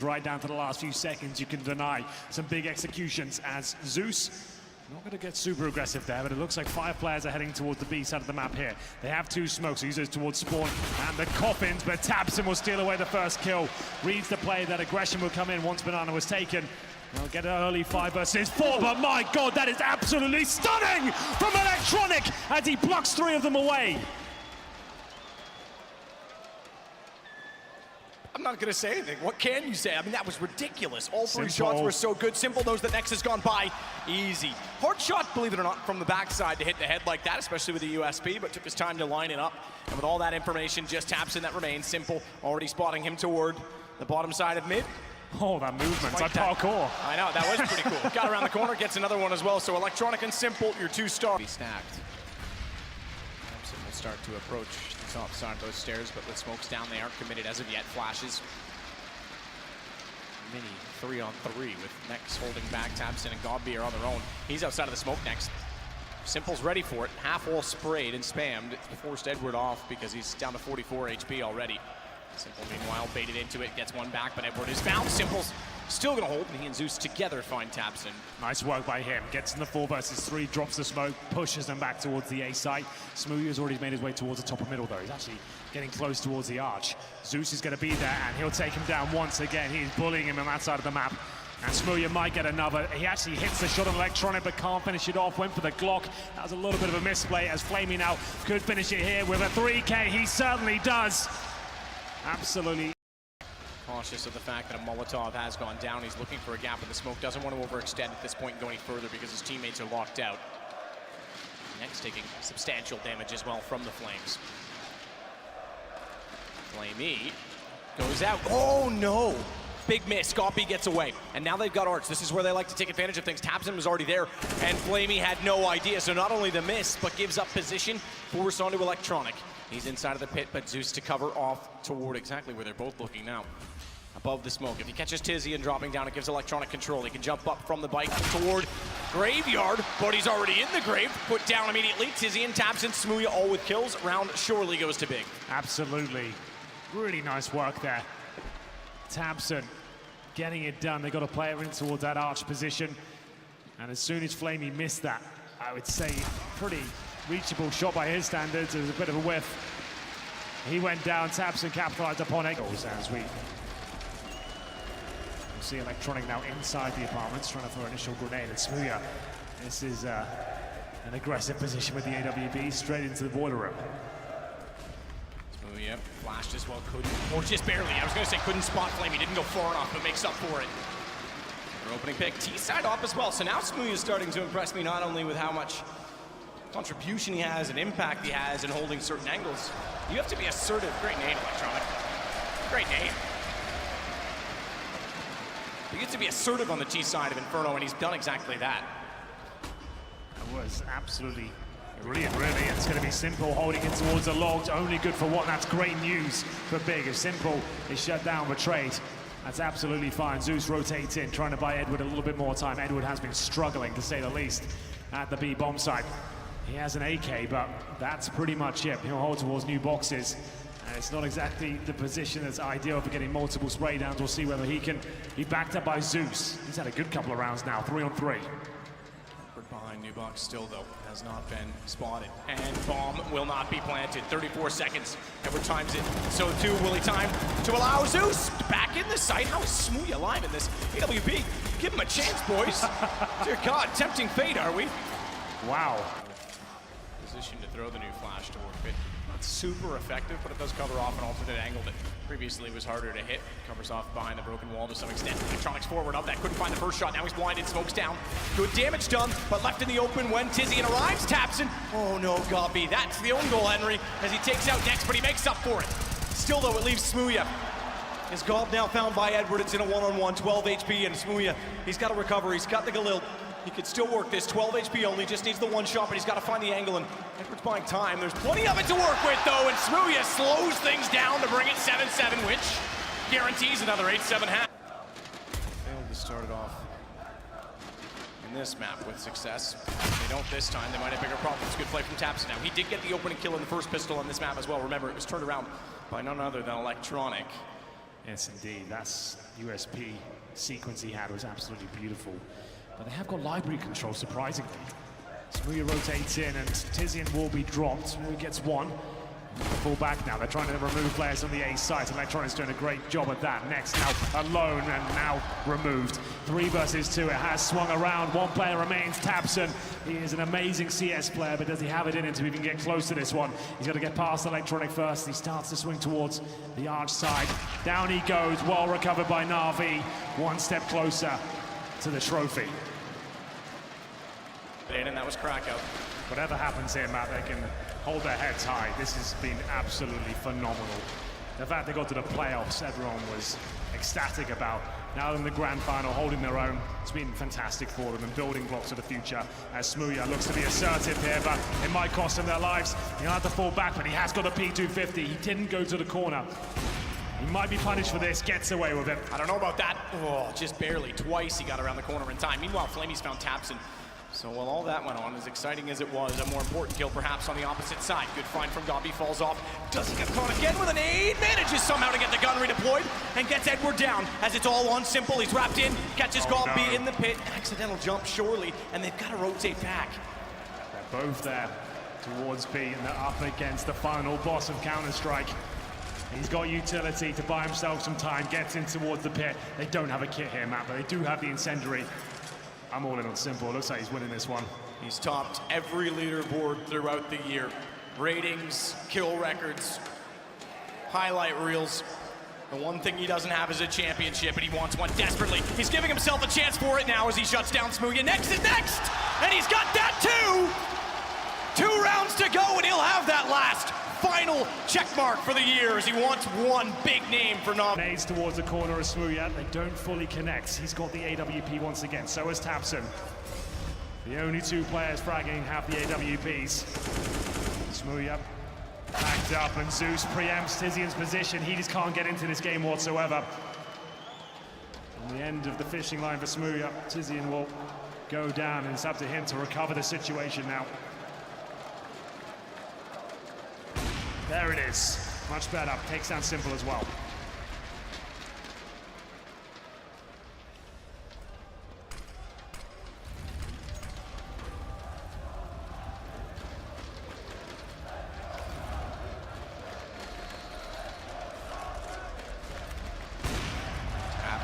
Right down to the last few seconds, you can deny some big executions as Zeus. Not going to get super aggressive there, but it looks like 5 players are heading towards the B side of the map here. They have 2 smokes, so uses towards spawn and the coffins, but tabseN will steal away the first kill. Reads the play that aggression will come in once Banana was taken. They'll get an early 5 versus 4, but my God, that is absolutely stunning from Electronic as he plucks 3 of them away. I'm not going to say anything. What can you say? I mean, that was ridiculous. All 3 Simple. shots were so good. Simple knows that next has gone by easy. Hard shot, believe it or not, from the backside to hit the head like that, especially with the USP, but took his time to line it up. And with all that information, just tabseN that remains. Simple already spotting him toward the bottom side of mid. Oh, that movement's like parkour. I know, that was pretty cool. Got around the corner, gets another one as well. So Electronic and Simple, your 2 stars. Be stacked. tabseN will start to approach the top side of those stairs, but with smokes down, they aren't committed as of yet. Flashes. Mini 3-on-3 with Nex holding back. tabseN and Godby are on their own. He's outside of the smoke next. Simple's ready for it. Half wall sprayed and spammed. Forced Edward off because he's down to 44 HP already. Simple, meanwhile, baited into it, gets one back, but Edward is found. Simple's still gonna hold, and he and Zeus together find tabseN. Nice work by him. Gets in the 4 versus 3, drops the smoke, pushes them back towards the A site. Smoothie has already made his way towards the top of middle, though. He's actually getting close towards the arch. Zeus is going to be there, and he'll take him down once again. He's bullying him on that side of the map. And Smoothie might get another. He actually hits the shot on Electronic, but can't finish it off. Went for the Glock. That was a little bit of a misplay, as Flamey now could finish it here with a 3K. He certainly does. Absolutely. Cautious of the fact that a Molotov has gone down. He's looking for a gap in the smoke. Doesn't want to overextend at this point and go any further because his teammates are locked out. Next taking substantial damage as well from the Flames. Flamey goes out. Oh no! Big miss. Godby gets away. And now they've got Arch. This is where they like to take advantage of things. tabseN was already there, and Flamey had no idea. So not only the miss, but gives up position, forced onto Electronic. He's inside of the pit, but Zeus to cover off toward exactly where they're both looking now. Above the smoke. If he catches Tizzy and dropping down, it gives Electronic control. He can jump up from the bike toward Graveyard, but he's already in the grave. Put down immediately. Tizzy and tabseN, Smooya all with kills. Round surely goes to big. Absolutely. Really nice work there. tabseN getting it done. They got to play it in towards that arch position. And as soon as Flamey missed that, I would say pretty reachable shot by his standards. It was a bit of a whiff. He went down. tabseN capitalized upon it. Goals as we see Electronic now inside the apartments, trying to throw an initial grenade at Smooya. This is an aggressive position with the AWB, straight into the boiler room. Smooya flashed as well, couldn't, or just barely. I was going to say couldn't spot Flamey, didn't go far enough, but makes up for it. Their opening pick, T-side off as well. So now Smooya is starting to impress me, not only with how much contribution he has and impact he has in holding certain angles. You have to be assertive. Great name, Electronic. Great name. He gets to be assertive on the T side of Inferno, and he's done exactly that. It was absolutely brilliant, really. It's going to be Simple holding it towards the logs. Only good for one. That's great news for Big. If Simple is shut down, betrayed, that's absolutely fine. Zeus rotates in, trying to buy Edward a little bit more time. Edward has been struggling, to say the least, at the B bomb site. He has an AK, but that's pretty much it. He'll hold towards new boxes. And it's not exactly the position that's ideal for getting multiple spray downs. We'll see whether he can be backed up by Zeus. He's had a good couple of rounds now, 3-on-3. Behind new box still, though, has not been spotted. And bomb will not be planted. 34 seconds. Edward times it. So too will he time to allow Zeus back in the site. How is Smooya alive in this? AWB, give him a chance, boys. Dear God, tempting fate, are we? Wow. Position to throw the new flash toward it. Not super effective, but it does cover off an alternate angle that previously was harder to hit. Covers off behind the broken wall to some extent. Electronics forward up that. Couldn't find the first shot. Now he's blinded. Smokes down. Good damage done, but left in the open when Tizzy arrives. tabseN. Oh no, Godby. That's the own goal, Henry, as he takes out Nex, but he makes up for it. Still, though, it leaves Smooya. His Gob now found by Edward. It's in a one-on-one. 12 HP, and Smooya, he's got to recover. He's got the Galil. He could still work this. 12 HP only, just needs the one shot, but he's got to find the angle, and Edward's buying time. There's plenty of it to work with, though, and Smooya slows things down to bring it 7-7, which guarantees another 8-7 half. Failed to start it off in this map with success. If they don't this time, they might have bigger problems. Good play from tabseN. Now, he did get the opening kill in the first pistol on this map as well. Remember, it was turned around by none other than Electronic. Yes, indeed. That's USP sequence he had was absolutely beautiful. But they have got library control, surprisingly. Smooya rotates in and Tizian will be dropped. Smooya gets one. Pull back now. They're trying to remove players on the A side. Electronics doing a great job at that. Next now alone and now removed. 3 versus 2. It has swung around. One player remains, tabseN. He is an amazing CS player, but does he have it in him to even get close to this one? He's got to get past Electronic first. He starts to swing towards the arch side. Down he goes. Well recovered by NaVi. One step closer to the trophy. And that was Krakow. Whatever happens here, Matt, they can hold their heads high. This has been absolutely phenomenal. The fact they got to the playoffs, everyone was ecstatic about. Now in the grand final, holding their own, it's been fantastic for them and building blocks of the future as Smooya looks to be assertive here, but it might cost them their lives. He'll have to fall back, but he has got a P250. He didn't go to the corner. He might be punished for this, gets away with it. I don't know about that. Oh, just barely. Twice he got around the corner in time. Meanwhile, Flamey's found tabseN. So while all that went on, as exciting as it was, a more important kill perhaps on the opposite side. Good find from GaBi, falls off. Does he get caught again with an aid? Manages somehow to get the gun redeployed and gets Edward down as it's all on Simple. He's wrapped in, catches GaBi in the pit. Accidental jump surely, and they've got to rotate back. They're both there towards B, and they're up against the final boss of Counter-Strike. He's got utility to buy himself some time, gets in towards the pit. They don't have a kit here, Matt, but they do have the incendiary. I'm all in on Simple. Looks like he's winning this one. He's topped every leaderboard throughout the year. Ratings, kill records, highlight reels. The one thing he doesn't have is a championship, and he wants one desperately. He's giving himself a chance for it now as he shuts down Smooya. Next is next! And he's got that too! 2 rounds to go, and he'll have that last final check mark for the year as he wants one big name for NaVi. Nades towards the corner of Smooya. They don't fully connect. He's got the AWP once again. So has tabseN. The only 2 players fragging have the AWPs. Smooya backed up, and Zeus preempts Tizian's position. He just can't get into this game whatsoever. On the end of the fishing line for Smooya, Tizian will go down, and it's up to him to recover the situation now. There it is. Much better. Takes down Simple as well.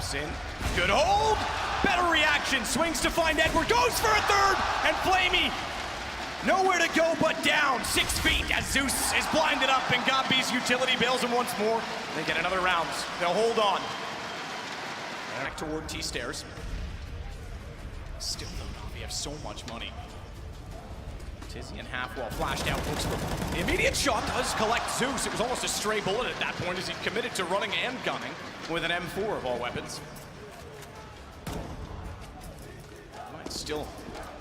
tabseN. Good hold. Better reaction. Swings to find Edward. Goes for a third. And Flamey nowhere to go but down. 6 feet as Zeus is blinded up, and GaBi's utility bails him once more. They get another round. They'll hold on. Back toward T-stairs. Still though, NaVi have so much money. Tizian half wall flashed out. Looks for the immediate shot. Does collect Zeus. It was almost a stray bullet at that point as he committed to running and gunning with an M4 of all weapons. Might still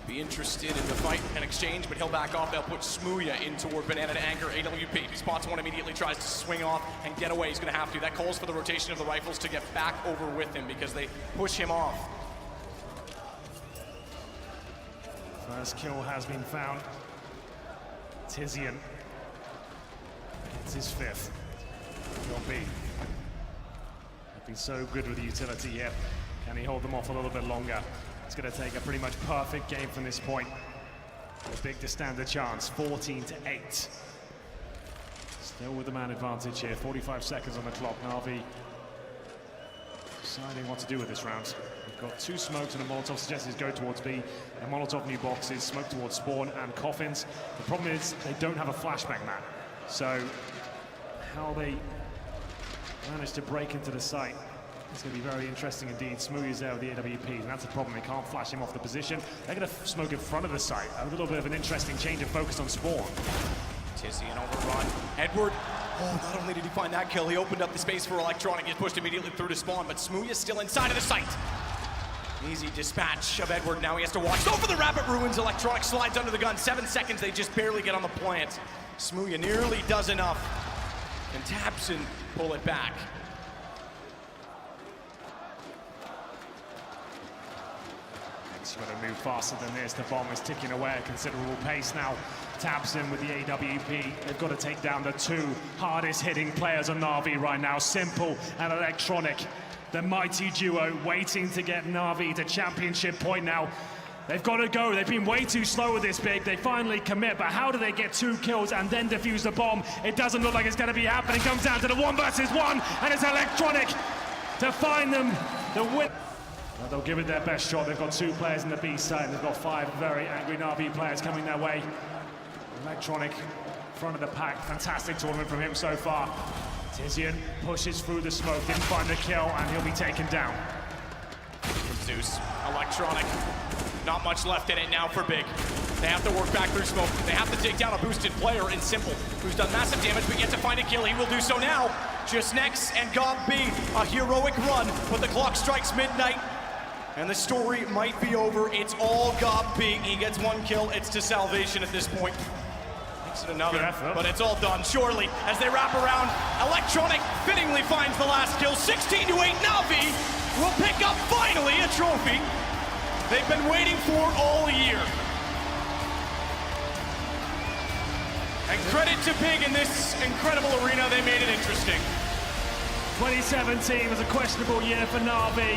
be interested in the fight and exchange, but he'll back off. They'll put Smooya in toward Banana to anchor AWP. He spots one, immediately tries to swing off and get away. He's going to have to. That calls for the rotation of the rifles to get back over with him because they push him off. First kill has been found. Tizian. It's his 5th. He'll be. He'll be so good with the utility here. Can he hold them off a little bit longer? It's going to take a pretty much perfect game from this point. Big to stand a chance. 14-8. Still with the man advantage here. 45 seconds on the clock. NaVi deciding what to do with this round. We've got 2 smokes and a Molotov. Suggested go towards B. A Molotov new boxes. Smoke towards spawn and coffins. The problem is they don't have a flashbang map. So how they manage to break into the site, it's going to be very interesting indeed. Smooya's there with the AWP, and that's a problem. They can't flash him off the position. They're going to smoke in front of the site. A little bit of an interesting change of focus on spawn. Tizian overrun. Edward, oh, not only did he find that kill, he opened up the space for Electronic. He pushed immediately through to spawn, but Smooya's still inside of the site. Easy dispatch of Edward. Now he has to watch. Go for the rapid ruins. Electronic slides under the gun. 7 seconds. They just barely get on the plant. Smooya nearly does enough. And tabseN pull it back. He's got to move faster than this. The bomb is ticking away at considerable pace now. taps in with the AWP. They've got to take down the two hardest hitting players on NaVi right now, Simple and Electronic. The mighty duo waiting to get NaVi to championship point now. They've got to go. They've been way too slow with this big. They finally commit, but how do they get 2 kills and then defuse the bomb? It doesn't look like it's going to be happening. It comes down to the 1 versus 1, and it's Electronic to find them the win. Well, they'll give it their best shot. They've got 2 players in the B side, and they've got 5 very angry NaVi players coming their way. Electronic, front of the pack. Fantastic tournament from him so far. Tizian pushes through the smoke, didn't find the kill, and he'll be taken down. Zeus, Electronic. Not much left in it now for Big. They have to work back through smoke. They have to take down a boosted player in Simple, who's done massive damage, but yet to find a kill. He will do so now. Just Nex and Gob B, a heroic run, but the clock strikes midnight, and the story might be over. It's all Gob B. He gets 1 kill. It's to salvation at this point. Makes it another, but it's all done. Surely, as they wrap around, Electronic fittingly finds the last kill. 16-8, NaVi will pick up finally a trophy they've been waiting for all year. And credit to Big in this incredible arena. They made it interesting. 2017 was a questionable year for NaVi.